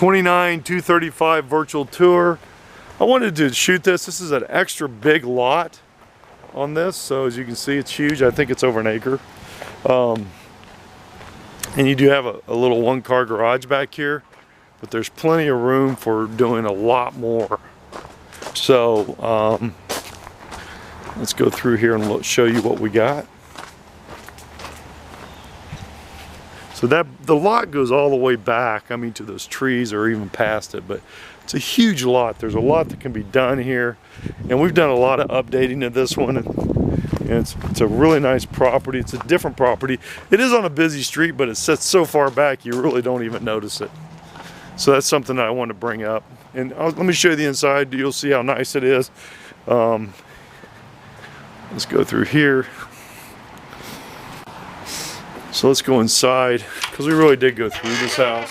29,235 virtual tour. I wanted to shoot this. This is an extra big lot on this, so as you can see, it's huge. I think it's over an acre. And you do have a little one-car garage back here, but there's plenty of room for doing a lot more. So let's go through here and show you what we got. So that the lot goes all the way back, I mean, to those trees or even past it, but it's a huge lot. There's a lot that can be done here, and we've done a lot of updating to this one, and it's a really nice property. It's a different property. It is on a busy street, but it sits so far back you really don't even notice it. So that's something that I want to bring up. And let me show you the inside. You'll see how nice it is. Let's go through here. So let's go inside, because we really did go through this house.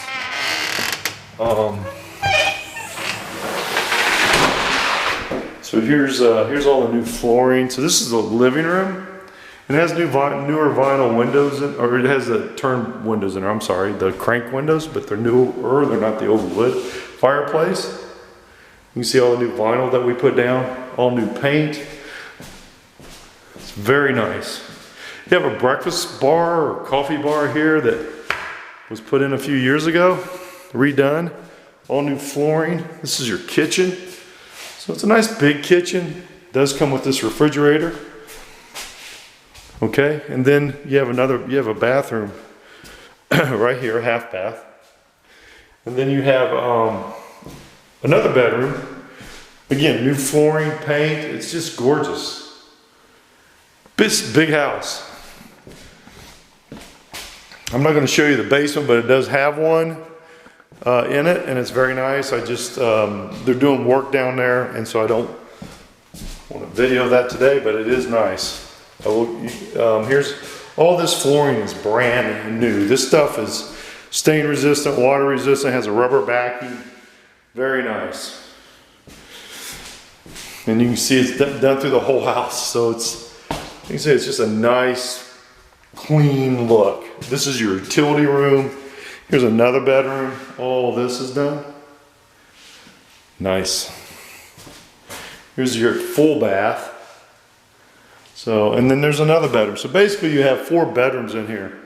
So here's all the new flooring. So this is the living room. It has newer vinyl windows, or it has the turn windows in there. I'm sorry, the crank windows, but they're newer. They're not the old wood fireplace. You can see all the new vinyl that we put down, all new paint. It's very nice. You have a breakfast bar or coffee bar here that was put in a few years ago, redone, all new flooring. This is your kitchen. So it's a nice big kitchen. It does come with this refrigerator. Okay, and then you have a bathroom right here, a half bath. And then you have another bedroom. Again, new flooring, paint. It's just gorgeous. This big house. I'm not going to show you the basement, but it does have one in it, and it's very nice. I just, they're doing work down there, and so I don't want to video that today, but it is nice. Here's, all this flooring is brand new. This stuff is stain resistant, water resistant, has a rubber backing. Very nice. And you can see it's done through the whole house, so it's, you can see it's just a nice, clean look. This is your utility room. Here's another bedroom. All this is done. Nice. Here's your full bath. So, and then there's another bedroom. So basically you have 4 bedrooms in here.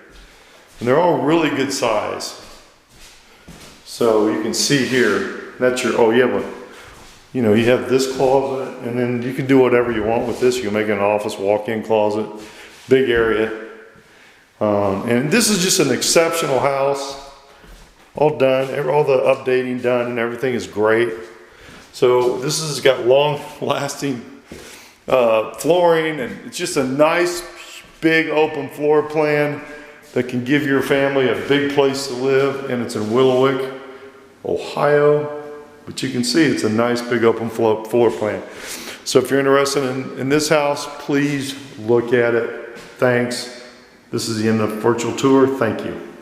And they're all really good size. So you can see here, that's your, you have this closet, and then you can do whatever you want with this. You can make an office, walk-in closet, big area. And this is just an exceptional house. All done, all the updating done, and everything is great. So this has got long-lasting flooring, and it's just a nice, big, open floor plan that can give your family a big place to live. And it's in Wickliffe, Ohio. But you can see it's a nice, big, open floor plan. So if you're interested in this house, please look at it. Thanks. This is the end of the virtual tour. Thank you.